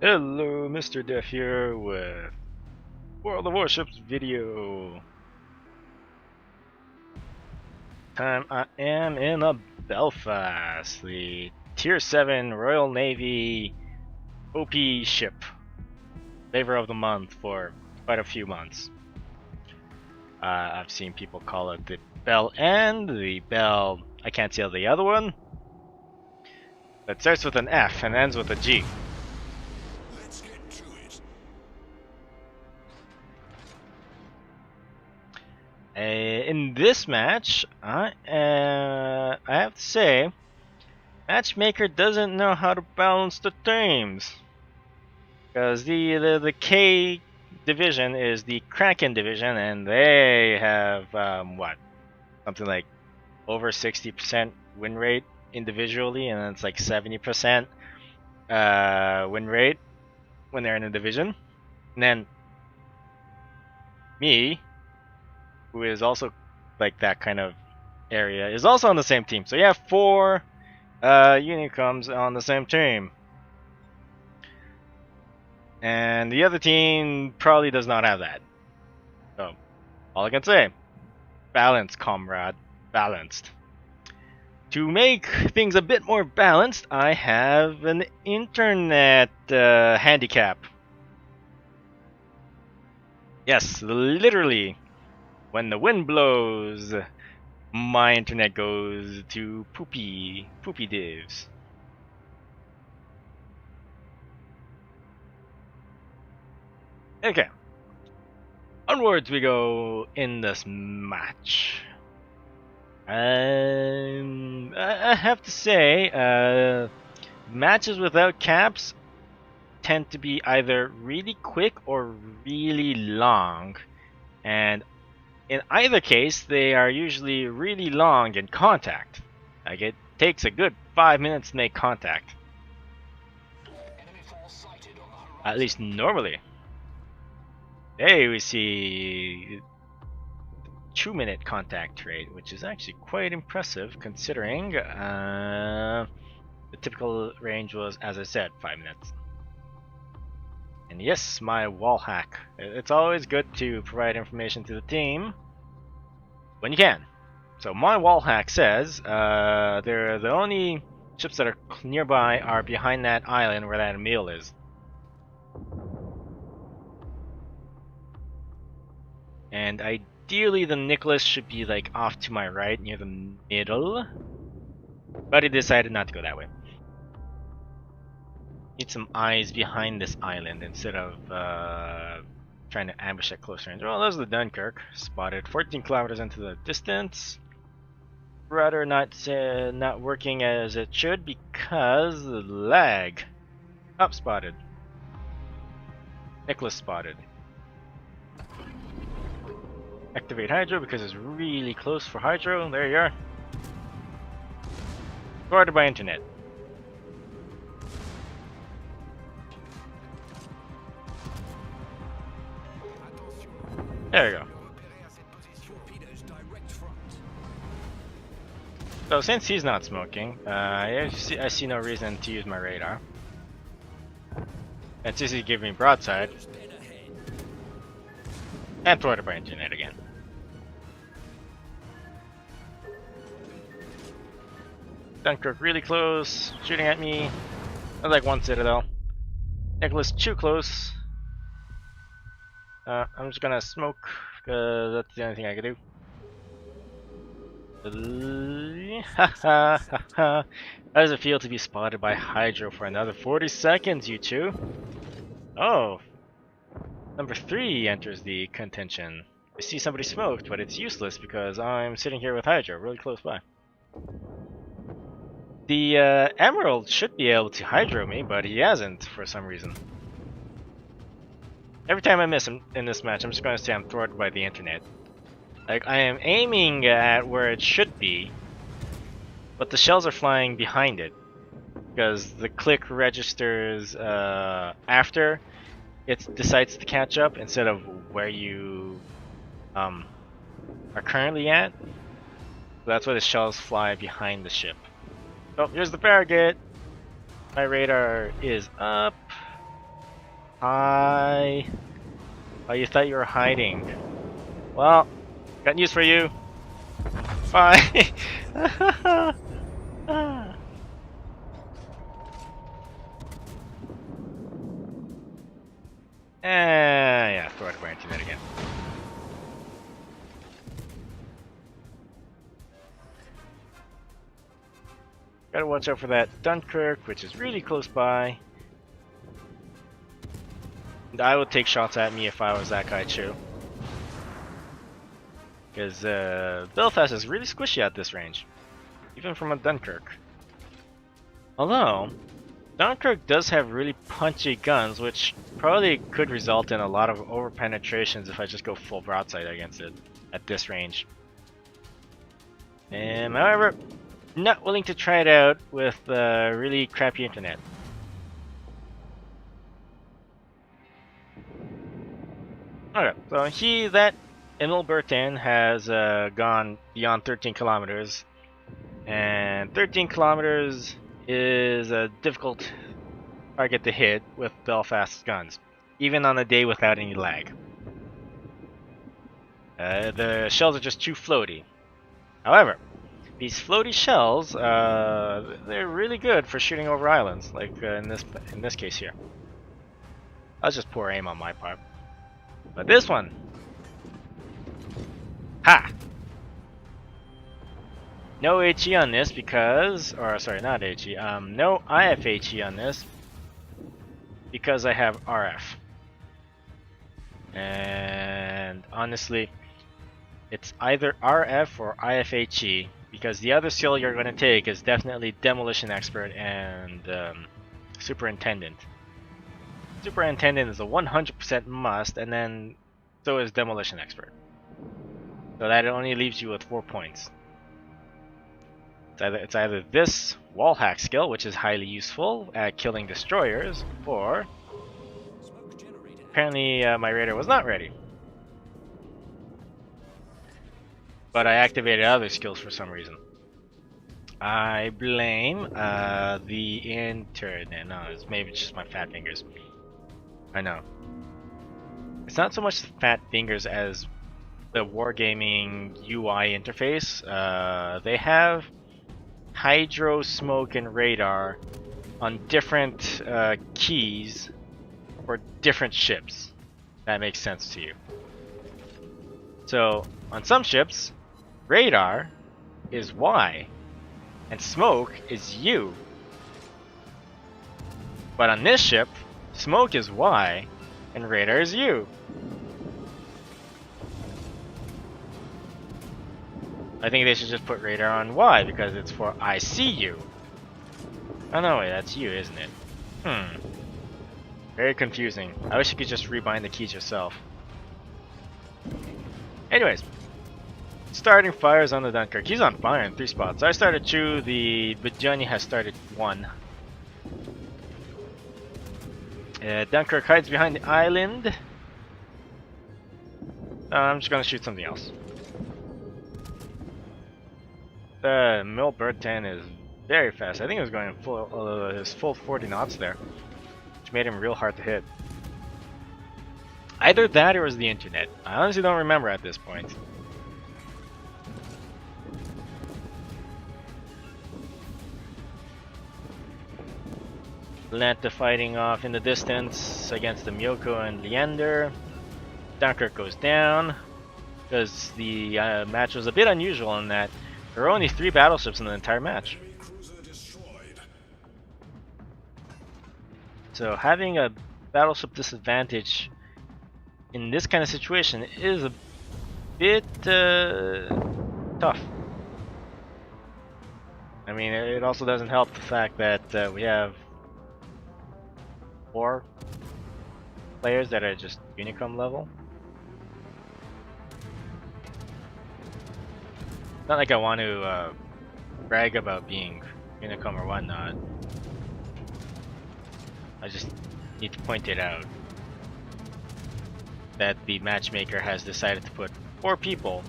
Hello, Mr. Def here with World of Warships video. Time I am in a Belfast, the Tier 7 Royal Navy OP ship. Flavor of the month for quite a few months. I've seen people call it the Bell End, the Bell, I can't tell the other one. It starts with an F and ends with a G. In this match, I have to say, MatchMaker doesn't know how to balance the teams. Because the K division is the Kraken division, and they have, what? Something like over 60% win rate individually, and it's like 70% win rate when they're in a division. And then me, who is also like that kind of area, is also on the same team. So you have 4 Unicoms on the same team. And the other team probably does not have that. So, all I can say, balance, comrade, balanced. To make things a bit more balanced, I have an internet handicap. Yes, literally. When the wind blows, my internet goes to poopy divs. Okay. Onwards we go in this match. I have to say, matches without caps tend to be either really quick or really long. And in either case, they are usually really long in contact. Like, it takes a good 5 minutes to make contact. At least normally. Today we see 2-minute contact rate, which is actually quite impressive considering the typical range was, as I said, 5 minutes. And yes, my wall hack. It's always good to provide information to the team when you can. So my wall hack says they're the only ships that are nearby are behind that island where that meal is. And ideally the Nicholas should be like off to my right near the middle. But he decided not to go that way. Need some eyes behind this island instead of trying to ambush at close range. Well, there's the Dunkirk, spotted 14 kilometers into the distance. Rather not working as it should because the lag. Up, spotted. Nicholas spotted. Activate Hydro because it's really close for Hydro. There you are. Guarded by internet. There you go. So since he's not smoking, I see no reason to use my radar. And since he's giving me broadside, and thwarted by internet again. Dunkirk really close, shooting at me. I like one citadel. Nicholas too close. I'm just gonna smoke, because that's the only thing I can do. How does it feel to be spotted by Hydro for another 40 seconds, you two? Oh, number 3 enters the contention. I see somebody smoked, but it's useless because I'm sitting here with Hydro, really close by. The Emerald should be able to Hydro me, but he hasn't for some reason. Every time I miss him in this match, I'm just going to say I'm thwarted by the internet. Like, I am aiming at where it should be, but the shells are flying behind it. Because the click registers after it decides to catch up instead of where you are currently at. So that's why the shells fly behind the ship. Oh, here's the Farragut! My radar is up. Hi. Oh, you thought you were hiding. Well, got news for you. Bye. Yeah, throw it over internet again. Gotta watch out for that Dunkirk, which is really close by. And I would take shots at me if I was that guy too. Because Belfast is really squishy at this range, even from a Dunkirk. Although, Dunkirk does have really punchy guns, which probably could result in a lot of over-penetrations if I just go full broadside against it at this range. However, not willing to try it out with really crappy internet. Okay, so that Emil Bertin has gone beyond 13 kilometers, and 13 kilometers is a difficult target to hit with Belfast's guns, even on a day without any lag. The shells are just too floaty. However, these floaty shells, they're really good for shooting over islands, like in this case here. That's just poor aim on my part. But this one, ha! No HE on this because, or sorry, not HE. No IFHE on this because I have RF. And honestly, it's either RF or IFHE, because the other skill you're going to take is definitely Demolition Expert and Superintendent. Superintendent is a 100% must, and then so is Demolition Expert. So that only leaves you with 4 points. It's either this wall hack skill, which is highly useful at killing destroyers, or apparently my radar was not ready. But I activated other skills for some reason. I blame the internet. No, it's maybe just my fat fingers. I know. It's not so much the fat fingers as the Wargaming UI interface. They have hydro, smoke, and radar on different keys for different ships. That makes sense to you. So, on some ships, radar is Y, and smoke is U. But on this ship, smoke is Y, and radar is U. I think they should just put radar on Y because it's for I see you. Oh no, wait, that's you, isn't it? Very confusing. I wish you could just rebind the keys yourself. Anyways, starting fires on the Dunkirk. He's on fire in 3 spots. I started 2, the Bajani has started 1. Dunkirk hides behind the island. I'm just gonna shoot something else. Mil Bertin is very fast. I think he was going his full 40 knots there, which made him real hard to hit. Either that or it was the internet. I honestly don't remember at this point. Atlanta fighting off in the distance against the Myoko and Leander. Dunkirk goes down because the match was a bit unusual in that there were only 3 battleships in the entire match. So having a battleship disadvantage in this kind of situation is a bit tough. I mean, it also doesn't help the fact that we have 4 players that are just Unicum level. Not like I want to brag about being Unicum or whatnot. I just need to point it out that the matchmaker has decided to put 4 people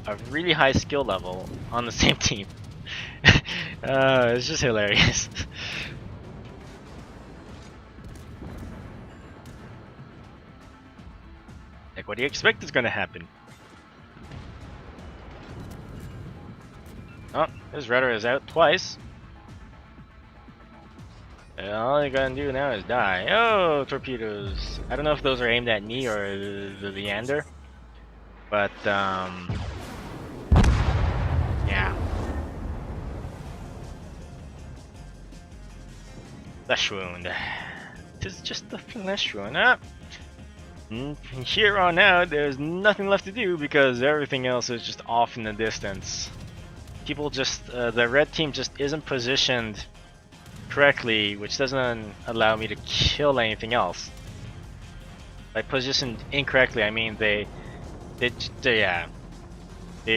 of really high skill level on the same team. It's just hilarious. What do you expect is gonna happen? Oh, his rudder is out twice. All you gotta do now is die. Oh, torpedoes. I don't know if those are aimed at me or the Leander. But, yeah. Flesh wound. Tis just the flesh wound. From here on out, there's nothing left to do because everything else is just off in the distance. People just, the red team just isn't positioned correctly, which doesn't allow me to kill anything else. By positioned incorrectly, I mean they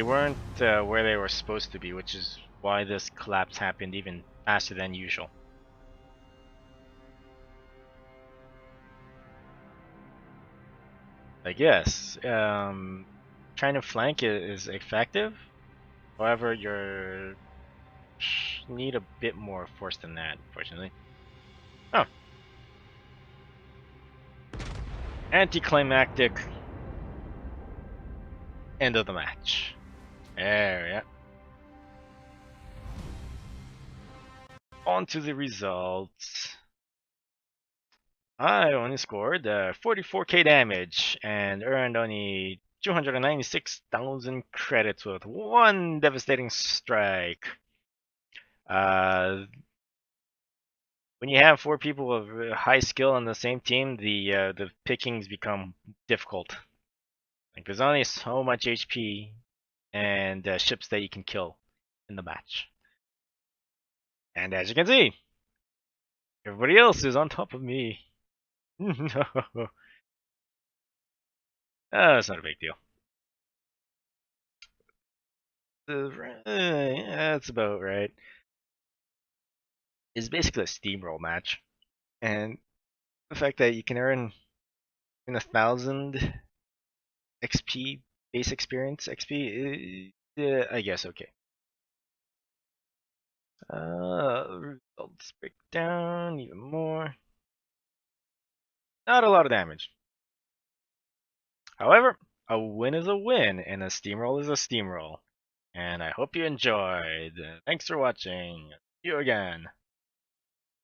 weren't where they were supposed to be, which is why this collapse happened even faster than usual. I guess trying to flank is effective. However, you need a bit more force than that, unfortunately. Oh. Anticlimactic end of the match. There, yeah. On to the results. I only scored 44k damage and earned only 296,000 credits with one devastating strike. When you have 4 people of high skill on the same team, the pickings become difficult. Like there's only so much HP and ships that you can kill in the match. And as you can see, everybody else is on top of me. No. It's not a big deal. Yeah, that's about right. It's basically a steamroll match. And the fact that you can earn 1,000 XP, base experience XP, I guess okay. Results break down even more. Not a lot of damage. However, a win is a win, and a steamroll is a steamroll. And I hope you enjoyed. Thanks for watching. See you again.